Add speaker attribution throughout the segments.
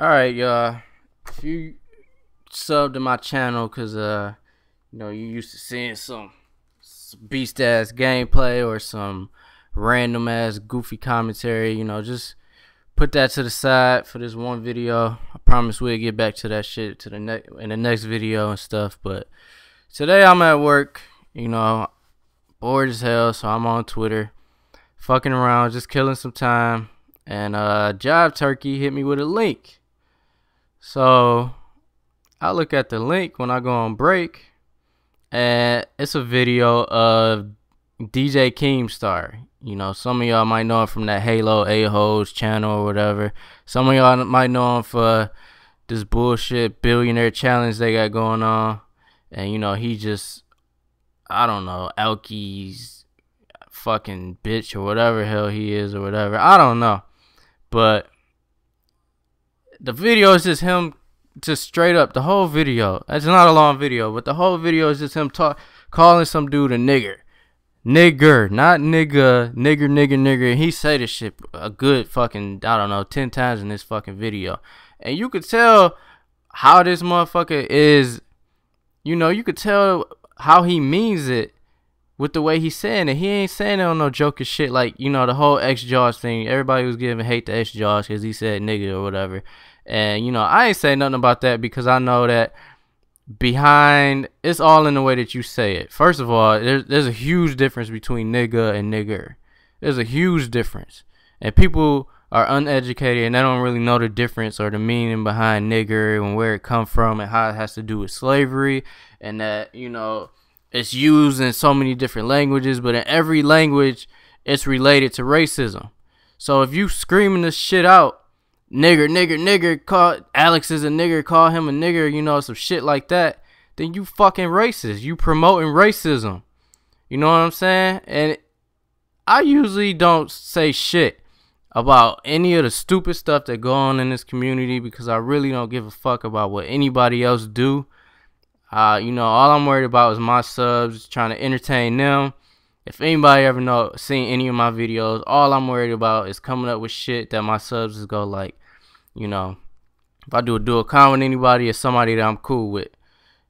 Speaker 1: Alright, y'all. If you sub to my channel, cause you used to seeing some beast ass gameplay or some random ass goofy commentary, just put that to the side for this one video. I promise we'll get back to that shit to in the next video and stuff. But today I'm at work, bored as hell, so I'm on Twitter, fucking around, just killing some time. And Jive Turkey hit me with a link. So I look at the link when I go on break, and it's a video of DJ Keemstar. Some of y'all might know him from that Halo A-Hoes channel or whatever. Some of y'all might know him for this bullshit billionaire challenge they got going on. And, he just, I don't know, Elky's fucking bitch or whatever hell he is or whatever. I don't know. But the video is just him, just straight up, the whole video. It's not a long video, but the whole video is just him calling some dude a nigger. Nigger, not nigga, nigger. He say this shit a good fucking, I don't know, 10 times in this fucking video. And you could tell how this motherfucker is, you could tell how he means it with the way he's saying it. He ain't saying it on no joking shit like, the whole X-Jaws thing. Everybody was giving hate to X-Jaws because he said nigga or whatever. And, I ain't saying nothing about that because I know that behind, it's all in the way that you say it. First of all, there's a huge difference between nigga and nigger. There's a huge difference. And people are uneducated and they don't really know the difference or the meaning behind nigger and where it come from and how it has to do with slavery. And that, it's used in so many different languages, but in every language, it's related to racism. So if you screaming this shit out, nigger, call Alex is a nigger, call him a nigger, some shit like that, then you fucking racist. You promoting racism. You know what I'm saying? And I usually don't say shit about any of the stupid stuff that go on in this community because I really don't give a fuck about what anybody else do. All I'm worried about is my subs, trying to entertain them. If anybody ever seen any of my videos, all I'm worried about is coming up with shit that my subs is go like, if I do a comment with anybody, it's somebody that I'm cool with,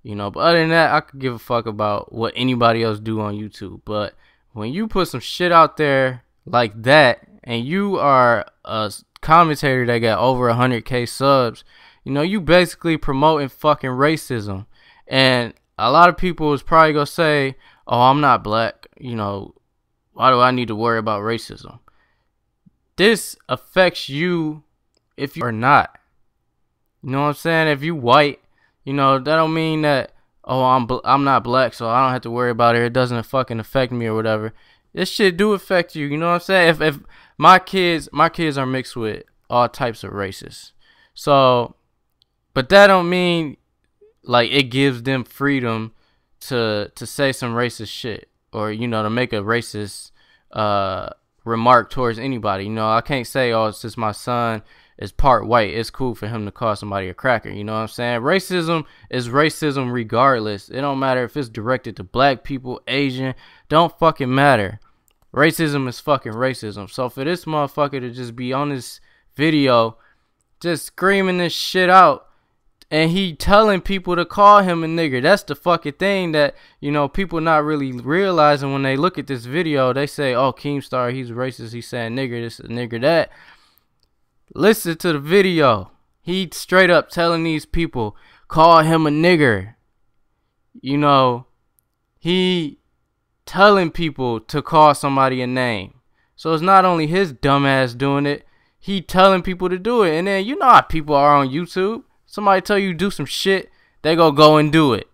Speaker 1: But other than that, I could give a fuck about what anybody else do on YouTube. But when you put some shit out there like that, and you are a commentator that got over 100K subs, you basically promoting fucking racism. And a lot of people is probably gonna say, oh, I'm not black, why do I need to worry about racism? This affects you if you are not. You know what I'm saying? If you white, that don't mean that, oh, I'm not black, so I don't have to worry about it. It doesn't fucking affect me or whatever. This shit do affect you, you know what I'm saying? If my kids are mixed with all types of races. So, but that don't mean like it gives them freedom to say some racist shit or, to make a racist remark towards anybody. I can't say, oh, since my son is part white, it's cool for him to call somebody a cracker. You know what I'm saying? Racism is racism regardless. It don't matter if it's directed to black people, Asian, don't fucking matter. Racism is fucking racism. So for this motherfucker to just be on this video just screaming this shit out, and he telling people to call him a nigger. That's the fucking thing that, people not really realizing when they look at this video. They say, oh, Keemstar, he's racist. He's saying nigger this, nigger that. Listen to the video. He straight up telling these people, call him a nigger. He telling people to call somebody a name. So it's not only his dumb ass doing it. He telling people to do it. And then you know how people are on YouTube. Somebody tell you do some shit, they go and do it.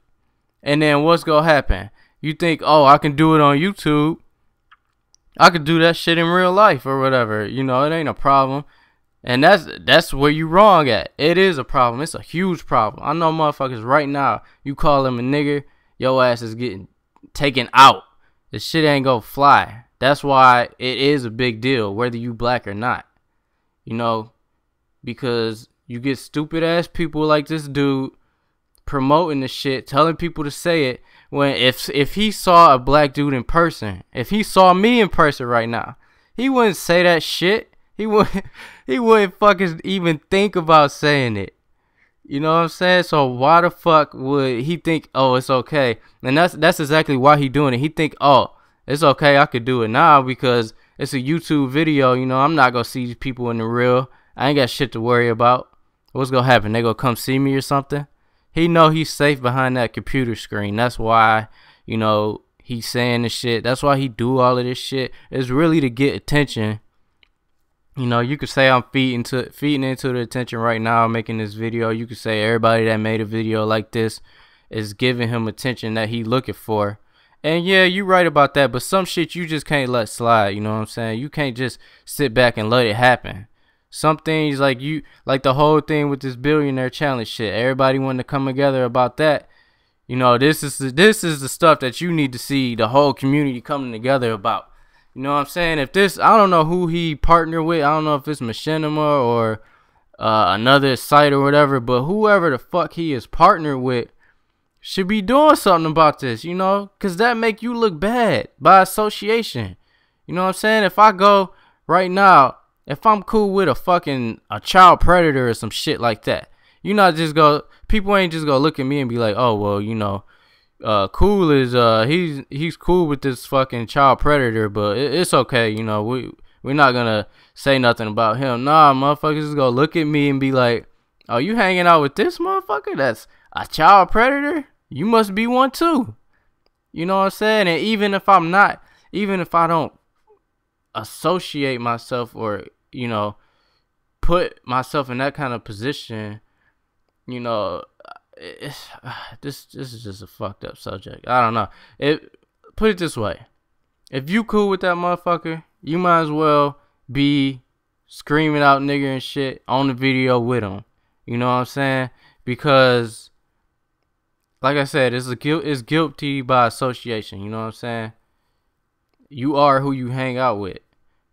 Speaker 1: And then what's gonna happen? You think, oh, I can do it on YouTube. I could do that shit in real life or whatever. It ain't a problem. And that's where you wrong at. It is a problem. It's a huge problem. I know motherfuckers right now, you call them a nigger, your ass is getting taken out. This shit ain't gonna fly. That's why it is a big deal, whether you black or not. Because you get stupid ass people like this dude promoting the shit, telling people to say it. When if he saw a black dude in person, if he saw me in person right now, he wouldn't say that shit. He wouldn't he wouldn't fucking even think about saying it. You know what I'm saying? So why the fuck would he think, oh, it's okay? And that's exactly why he doing it. He think, oh, it's okay, I could do it now because it's a YouTube video. You know, I'm not gonna see these people in the real. I ain't got shit to worry about. What's gonna happen? They gonna come see me or something? He know he's safe behind that computer screen. That's why, you know, he's saying this shit. That's why he do all of this shit. It's really to get attention. You know, you could say I'm feeding into the attention right now, making this video. You could say everybody that made a video like this is giving him attention that he looking for. And yeah, you right about that, but some shit you just can't let slide, you know what I'm saying? You can't just sit back and let it happen. Some things like the whole thing with this billionaire challenge shit. Everybody wanted to come together about that. You know, this is the stuff that you need to see the whole community coming together about. You know what I'm saying? If this, I don't know who he partnered with. I don't know if it's Machinima or another site or whatever. But whoever the fuck he is partnered with should be doing something about this, you know? Because that make you look bad by association. You know what I'm saying? If I go right now, if I'm cool with a child predator or some shit like that, you not just go, people ain't just gonna look at me and be like, oh, well, you know, Cool is he's cool with this fucking child predator, but it's okay, you know, we're not gonna say nothing about him. Nah, motherfuckers is gonna look at me and be like, oh, you hanging out with this motherfucker that's a child predator? You must be one too. You know what I'm saying? And even if I don't associate myself or, you know, put myself in that kind of position, you know, this is just a fucked up subject. I don't know. Put it this way. If you cool with that motherfucker, you might as well be screaming out nigger and shit on the video with him. You know what I'm saying? Because, like I said, it's guilty by association. You know what I'm saying? You are who you hang out with.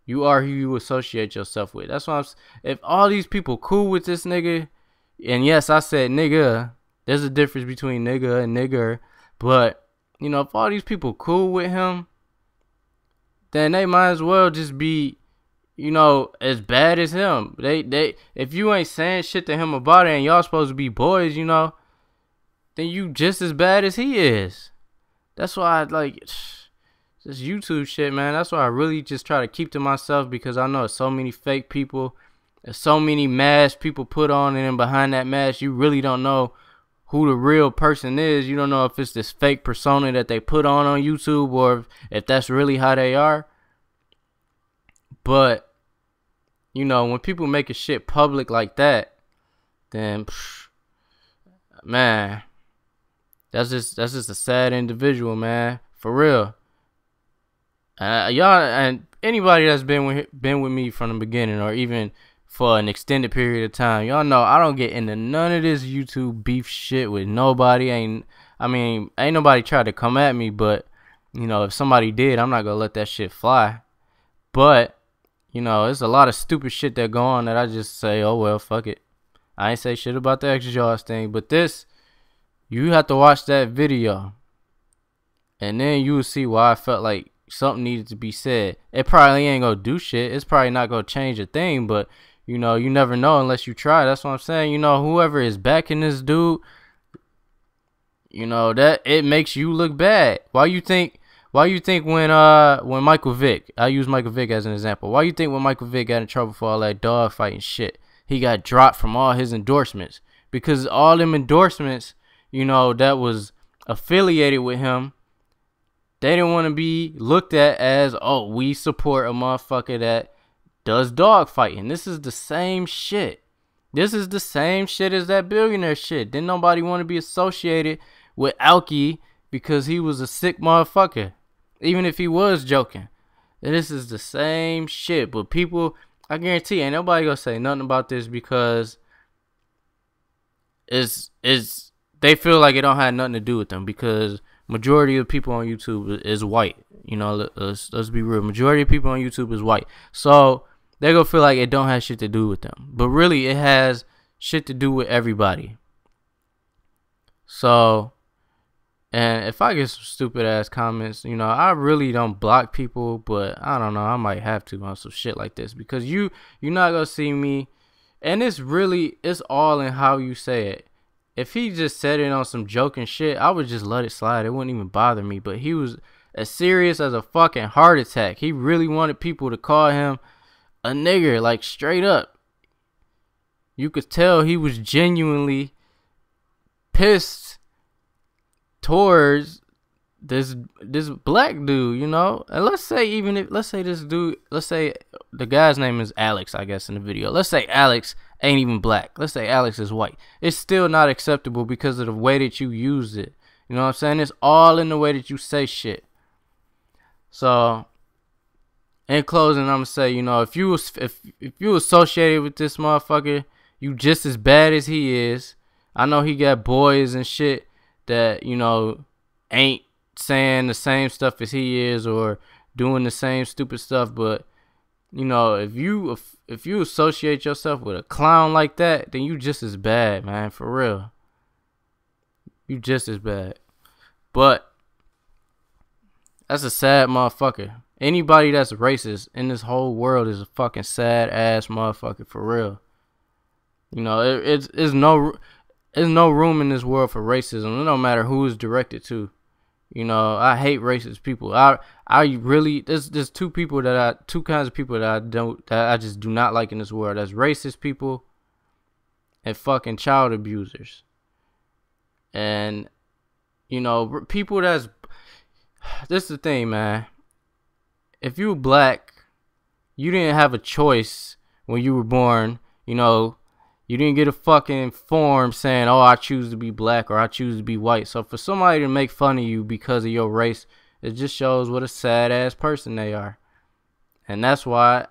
Speaker 1: You are who you associate yourself with. That's why if all these people cool with this nigga, and yes, I said nigga, there's a difference between nigga and nigger, but, you know, if all these people cool with him, then they might as well just be, you know, as bad as him. If you ain't saying shit to him about it and y'all supposed to be boys, you know, then you just as bad as he is. That's why I like this YouTube shit, man. That's why I really just try to keep to myself, because I know there's so many fake people, there's so many masks people put on, and then behind that mask, you really don't know who the real person is. You don't know if it's this fake persona that they put on YouTube or if that's really how they are. But, you know, when people make a shit public like that, then, man, that's just a sad individual, man. For real. Y'all and anybody that's been with me from the beginning, or even for an extended period of time, y'all know I don't get into none of this YouTube beef shit with nobody. Ain't nobody tried to come at me, but, you know, if somebody did, I'm not gonna let that shit fly. But, you know, there's a lot of stupid shit that go on that I just say, oh well, fuck it. I ain't say shit about the extra thing, but this, you have to watch that video, and then you will see why I felt like something needed to be said. It probably ain't gonna do shit. It's probably not gonna change a thing, but, you know, you never know unless you try. That's what I'm saying. You know, whoever is backing this dude, you know, that it makes you look bad. Why you think when Michael Vick, I use Michael Vick as an example. Why you think when Michael Vick got in trouble for all that dog fighting shit, he got dropped from all his endorsements? Because all them endorsements, you know, that was affiliated with him, they didn't want to be looked at as, oh, we support a motherfucker that does dog fighting. This is the same shit. This is the same shit as that billionaire shit. Didn't nobody want to be associated with Alki because he was a sick motherfucker, even if he was joking. This is the same shit. But people, I guarantee, ain't nobody gonna say nothing about this because they feel like it don't have nothing to do with them, because majority of people on YouTube is white. You know, let's be real. Majority of people on YouTube is white. So they're going to feel like it don't have shit to do with them. But really, it has shit to do with everybody. So, And if I get some stupid ass comments, you know, I really don't block people, but I don't know, I might have to on some shit like this, because you're not gonna see me. And it's all in how you say it. If he just said it on some joking shit, I would just let it slide. It wouldn't even bother me. But he was as serious as a fucking heart attack. He really wanted people to call him a nigger, like straight up. You could tell he was genuinely pissed towards this black dude, you know. And let's say this dude, let's say the guy's name is Alex, I guess, in the video. Let's say Alex ain't even black. Let's say Alex is white. It's still not acceptable because of the way that you use it. You know what I'm saying? It's all in the way that you say shit. So in closing, I'm gonna say, you know, if you associated with this motherfucker, you just as bad as he is. I know he got boys and shit that, you know, ain't saying the same stuff as he is or doing the same stupid stuff, but you know, if you associate yourself with a clown like that, then you just as bad, man, for real. You just as bad. But that's a sad motherfucker. Anybody that's racist in this whole world is a fucking sad ass motherfucker, for real. You know, there's no room in this world for racism. It don't matter who it's directed to. You know, I hate racist people. I really, there's two kinds of people that I just do not like in this world. That's racist people and fucking child abusers. And you know, people this is the thing, man. If you were black, you didn't have a choice when you were born. You know, you didn't get a fucking form saying, oh, I choose to be black or I choose to be white. So for somebody to make fun of you because of your race, it just shows what a sad ass person they are. And that's why,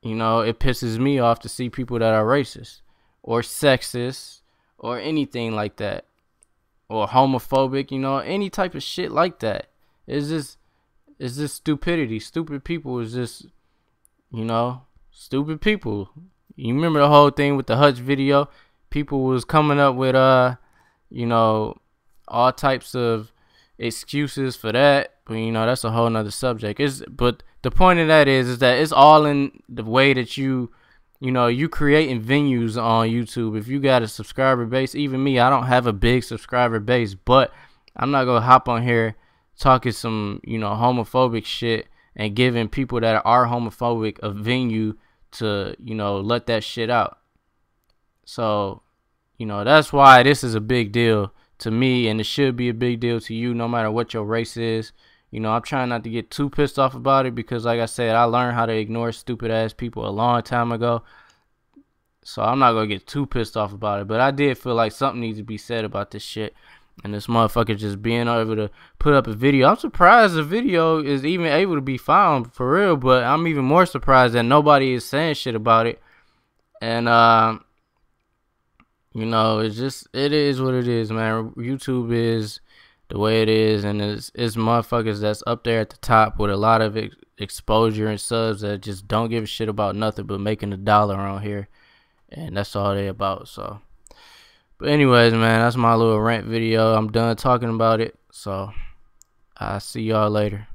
Speaker 1: you know, it pisses me off to see people that are racist or sexist or anything like that, or homophobic, you know, any type of shit like that. It's just stupidity. Stupid people is just, you know, stupid people. You remember the whole thing with the Hutch video? People was coming up with, you know, all types of excuses for that. But, you know, that's a whole nother subject. But the point of that is that it's all in the way that you know, you creating venues on YouTube. If you got a subscriber base, even me, I don't have a big subscriber base. But I'm not going to hop on here talking some, you know, homophobic shit and giving people that are homophobic a venue to, you know, let that shit out. So, you know, that's why this is a big deal to me, and it should be a big deal to you, no matter what your race is. You know, I'm trying not to get too pissed off about it because, like I said, I learned how to ignore stupid ass people a long time ago. So I'm not gonna get too pissed off about it, but I did feel like something needs to be said about this shit. And this motherfucker just being able to put up a video. I'm surprised the video is even able to be found, for real. But I'm even more surprised that nobody is saying shit about it. And, you know, it is what it is, man. YouTube is the way it is. And it's motherfuckers that's up there at the top with a lot of exposure and subs that just don't give a shit about nothing but making $1 on here. And that's all they about, so. But anyways, man, that's my little rant video. I'm done talking about it. So, I'll see y'all later.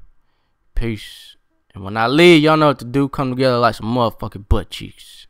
Speaker 1: Peace. And when I leave, y'all know what to do. Come together like some motherfucking butt cheeks.